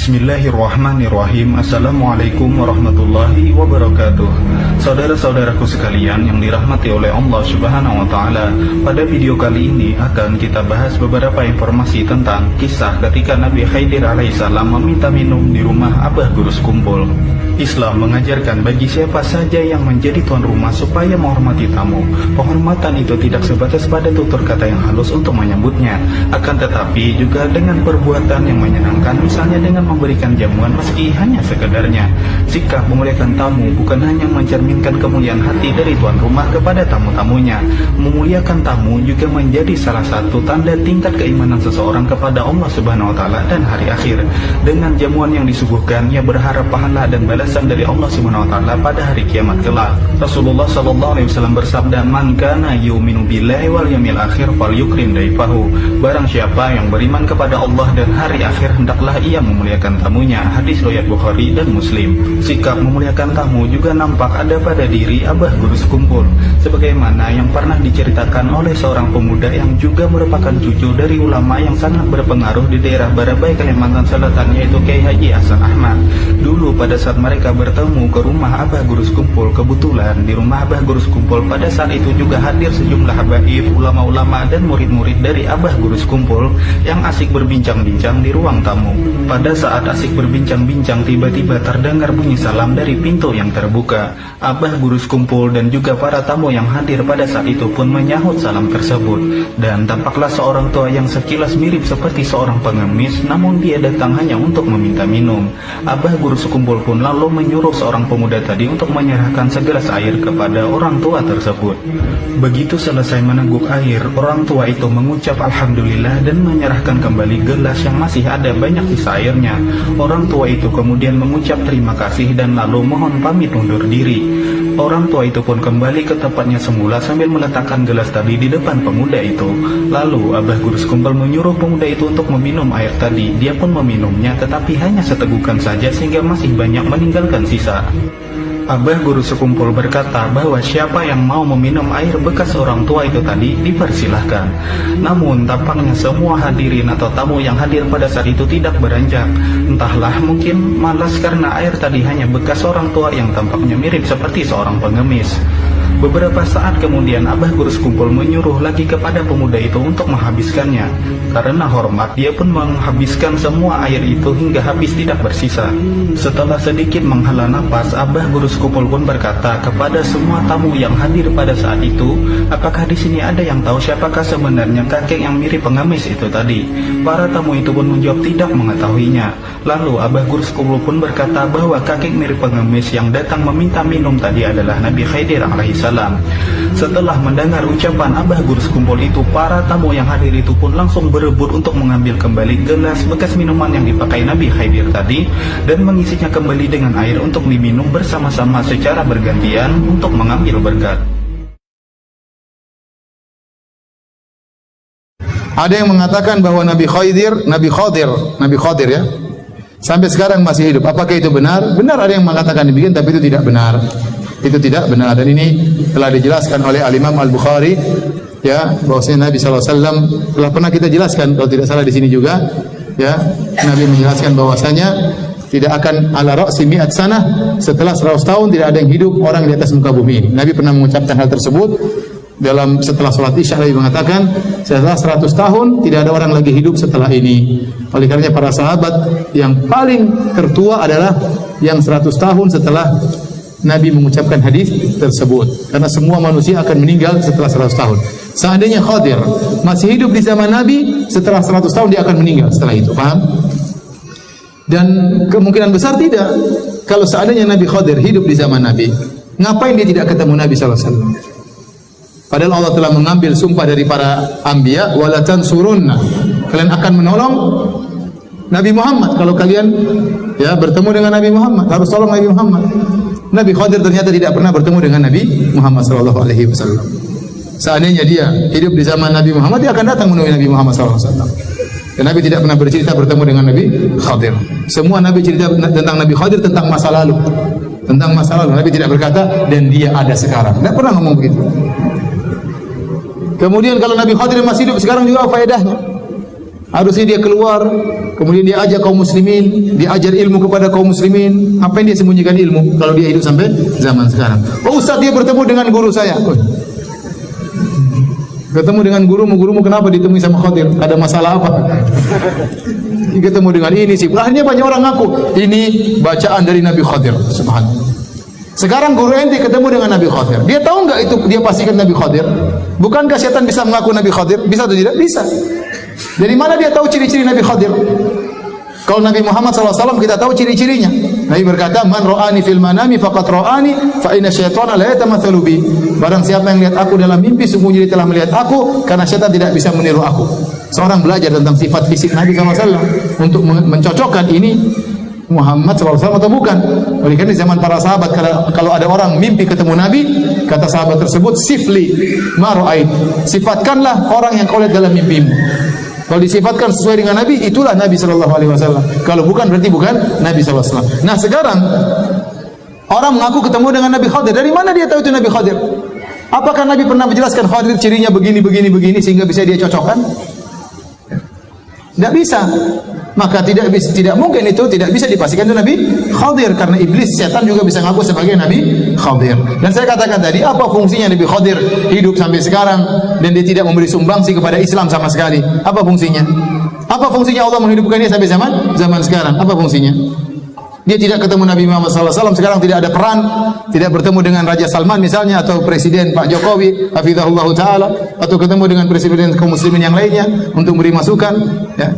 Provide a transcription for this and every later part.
Bismillahirrahmanirrahim. Assalamualaikum warahmatullahi wabarakatuh. Saudara-saudaraku sekalian yang dirahmati oleh Allah Subhanahu wa Ta'ala, pada video kali ini akan kita bahas beberapa informasi tentang kisah ketika Nabi Khidir alaihissalam meminta minum di rumah Abah Guru Sekumpul. Islam mengajarkan bagi siapa saja yang menjadi tuan rumah supaya menghormati tamu. Penghormatan itu tidak sebatas pada tutur kata yang halus untuk menyambutnya, akan tetapi juga dengan perbuatan yang menyenangkan, misalnya dengan memberikan jamuan meski hanya sekedarnya. Sikap memuliakan tamu bukan hanya mencerminkan kemuliaan hati dari tuan rumah kepada tamu-tamunya. Memuliakan tamu juga menjadi salah satu tanda tingkat keimanan seseorang kepada Allah Subhanahu wa Ta'ala dan hari akhir. Dengan jamuan yang disuguhkan, ia berharap pahala dan balasan dari Allah Subhanahu wa Ta'ala pada hari kiamat kelak. Rasulullah sallallahu alaihi wasallam bersabda, "Man kana yu'minu billahi wal yawmil akhir falyukrim daifahu." Barang siapa yang beriman kepada Allah dan hari akhir, hendaklah ia memuliakan tamunya. Hadis riwayat Bukhari dan Muslim. Sikap memuliakan tamu juga nampak ada pada diri Abah Guru Sekumpul, sebagaimana yang pernah diceritakan oleh seorang pemuda yang juga merupakan cucu dari ulama yang sangat berpengaruh di daerah Barabai, Kalimantan Selatan, yaitu Kiai Haji Hasan Ahmad. Dulu pada saat mereka bertemu ke rumah Abah Guru Sekumpul, kebetulan di rumah Abah Guru Sekumpul pada saat itu juga hadir sejumlah habaib, ulama-ulama dan murid-murid dari Abah Guru Sekumpul yang asik berbincang-bincang di ruang tamu. Pada saat asik berbincang-bincang, tiba-tiba terdengar bunyi salam dari pintu yang terbuka. Abah Guru Sekumpul dan juga para tamu yang hadir pada saat itu pun menyahut salam tersebut. Dan tampaklah seorang tua yang sekilas mirip seperti seorang pengemis, namun dia datang hanya untuk meminta minum. Abah Guru Sekumpul pun lalu menyuruh seorang pemuda tadi untuk menyerahkan segelas air kepada orang tua tersebut. Begitu selesai meneguk air, orang tua itu mengucap alhamdulillah dan menyerahkan kembali gelas yang masih ada banyak sisa airnya. Orang tua itu kemudian mengucap terima kasih dan lalu mohon pamit undur diri. Orang tua itu pun kembali ke tempatnya semula sambil meletakkan gelas tadi di depan pemuda itu. Lalu Abah Guru Sekumpul menyuruh pemuda itu untuk meminum air tadi. Dia pun meminumnya, tetapi hanya setegukan saja sehingga masih banyak meninggalkan sisa. Abah Guru Sekumpul berkata bahwa siapa yang mau meminum air bekas orang tua itu tadi dipersilahkan. Namun tampaknya semua hadirin atau tamu yang hadir pada saat itu tidak beranjak. Entahlah, mungkin malas karena air tadi hanya bekas orang tua yang tampaknya mirip seperti seorang pengemis. Beberapa saat kemudian Abah Guru Sekumpul menyuruh lagi kepada pemuda itu untuk menghabiskannya. Karena hormat, dia pun menghabiskan semua air itu hingga habis tidak bersisa. Setelah sedikit menghela nafas, Abah Guru Sekumpul pun berkata kepada semua tamu yang hadir pada saat itu, "Apakah di sini ada yang tahu siapakah sebenarnya kakek yang mirip pengemis itu tadi?" Para tamu itu pun menjawab tidak mengetahuinya. Lalu Abah Guru Sekumpul pun berkata bahwa kakek mirip pengemis yang datang meminta minum tadi adalah Nabi Khidir alaihissalam. Setelah mendengar ucapan Abah Guru Sekumpul itu, para tamu yang hadir itu pun langsung berebut untuk mengambil kembali gelas bekas minuman yang dipakai Nabi Khidir tadi dan mengisinya kembali dengan air untuk diminum bersama-sama secara bergantian untuk mengambil berkat. Ada yang mengatakan bahwa Nabi Khidir ya, sampai sekarang masih hidup. Apakah itu benar? Benar, ada yang mengatakan demikian, tapi itu tidak benar. Itu tidak benar, dan ini telah dijelaskan oleh Al-Imam Al-Bukhari ya, bahwasanya Nabi sallallahu alaihi wasallam telah pernah kita jelaskan, kalau tidak salah di sini juga ya, Nabi menjelaskan bahwasanya tidak akan ala ra'si mi'at sanah, setelah 100 tahun tidak ada yang hidup orang di atas muka bumi ini. Nabi pernah mengucapkan hal tersebut dalam setelah salat Isya. Nabi mengatakan setelah 100 tahun tidak ada orang lagi hidup setelah ini. Oleh karenanya para sahabat yang paling tertua adalah yang 100 tahun setelah Nabi mengucapkan hadis tersebut, karena semua manusia akan meninggal setelah 100 tahun. Seandainya Khidir masih hidup di zaman Nabi, setelah 100 tahun dia akan meninggal setelah itu, paham? Dan kemungkinan besar tidak. Kalau seandainya Nabi Khidir hidup di zaman Nabi, ngapain dia tidak ketemu Nabi sallallahu alaihi wasallam? Padahal Allah telah mengambil sumpah dari para anbiya, wala tansurunna, kalian akan menolong Nabi Muhammad kalau kalian ya bertemu dengan Nabi Muhammad, harus tolong Nabi Muhammad. Nabi Khidir ternyata tidak pernah bertemu dengan Nabi Muhammad sallallahu alaihi wasallam. Seandainya dia hidup di zaman Nabi Muhammad, dia akan datang menemui Nabi Muhammad sallallahu alaihi wasallam. Dan Nabi tidak pernah bercerita bertemu dengan Nabi Khidir. Semua Nabi cerita tentang Nabi Khidir tentang masa lalu. Tentang masa lalu. Nabi tidak berkata dan dia ada sekarang. Tidak pernah ngomong begitu. Kemudian kalau Nabi Khidir masih hidup sekarang juga apa faedahnya? Harusnya dia keluar kemudian dia ajak kaum muslimin, dia ajar ilmu kepada kaum muslimin. Apa yang dia sembunyikan ilmu kalau dia hidup sampai zaman sekarang? Oh Ustaz, dia bertemu dengan guru saya. Ketemu dengan gurumu kenapa ditemui sama Khadir? Ada masalah apa? Ketemu dengan ini sih. Akhirnya banyak orang ngaku ini bacaan dari Nabi Khadir. Subhanallah. Sekarang guru ente ketemu dengan Nabi Khadir. Dia tahu enggak itu dia pastikan Nabi Khadir? Bukankah setan bisa mengaku Nabi Khadir? Bisa atau tidak? Bisa. Dari mana dia tahu ciri-ciri Nabi Khadir? Kalau Nabi Muhammad SAW kita tahu ciri-cirinya. Nabi berkata, "Man ra'ani fil manami faqad ra'ani, fa inna syaitana la yatamatsalu bi." Barang siapa yang lihat aku dalam mimpi, sungguhnya dia telah melihat aku, karena syaitan tidak bisa meniru aku. Seorang belajar tentang sifat fisik Nabi SAW untuk mencocokkan ini Muhammad SAW atau bukan. Oleh karena zaman para sahabat, kalau ada orang mimpi ketemu Nabi, kata sahabat tersebut, "Sifli ma ra'ait." Sifatkanlah orang yang kau lihat dalam mimpimu. Kalau disifatkan sesuai dengan Nabi, itulah Nabi SAW. Kalau bukan, berarti bukan Nabi SAW. Nah sekarang orang mengaku ketemu dengan Nabi Khadir. Dari mana dia tahu itu Nabi Khadir? Apakah Nabi pernah menjelaskan Khadir cirinya begini sehingga bisa dia cocokkan? Tidak bisa. Maka tidak mungkin itu tidak bisa dipastikan itu Nabi Khadir, karena iblis setan juga bisa ngaku sebagai Nabi Khadir. Dan saya katakan tadi, apa fungsinya Nabi Khadir hidup sampai sekarang dan dia tidak memberi sumbangsi kepada Islam sama sekali? Apa fungsinya? Apa fungsinya Allah menghidupkan dia sampai zaman sekarang? Apa fungsinya? Dia tidak ketemu Nabi Muhammad SAW, sekarang tidak ada peran, tidak bertemu dengan Raja Salman misalnya, atau Presiden Pak Jokowi, hafizahullah ta'ala, atau ketemu dengan Presiden kaum muslimin yang lainnya untuk beri masukan, ya.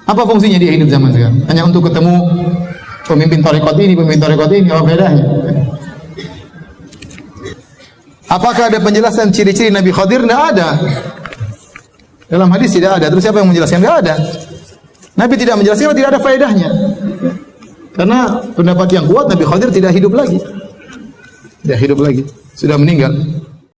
Apa fungsinya dia hidup zaman sekarang? Hanya untuk ketemu pemimpin tarekat ini, apa bedanya? Apakah ada penjelasan ciri-ciri Nabi Khadir? Tidak ada. Dalam hadis tidak ada. Terus siapa yang menjelaskan? Tidak ada. Nabi tidak menjelaskan, tidak ada faedahnya. Karena pendapat yang kuat, Nabi Khadir tidak hidup lagi. Tidak hidup lagi. Sudah meninggal.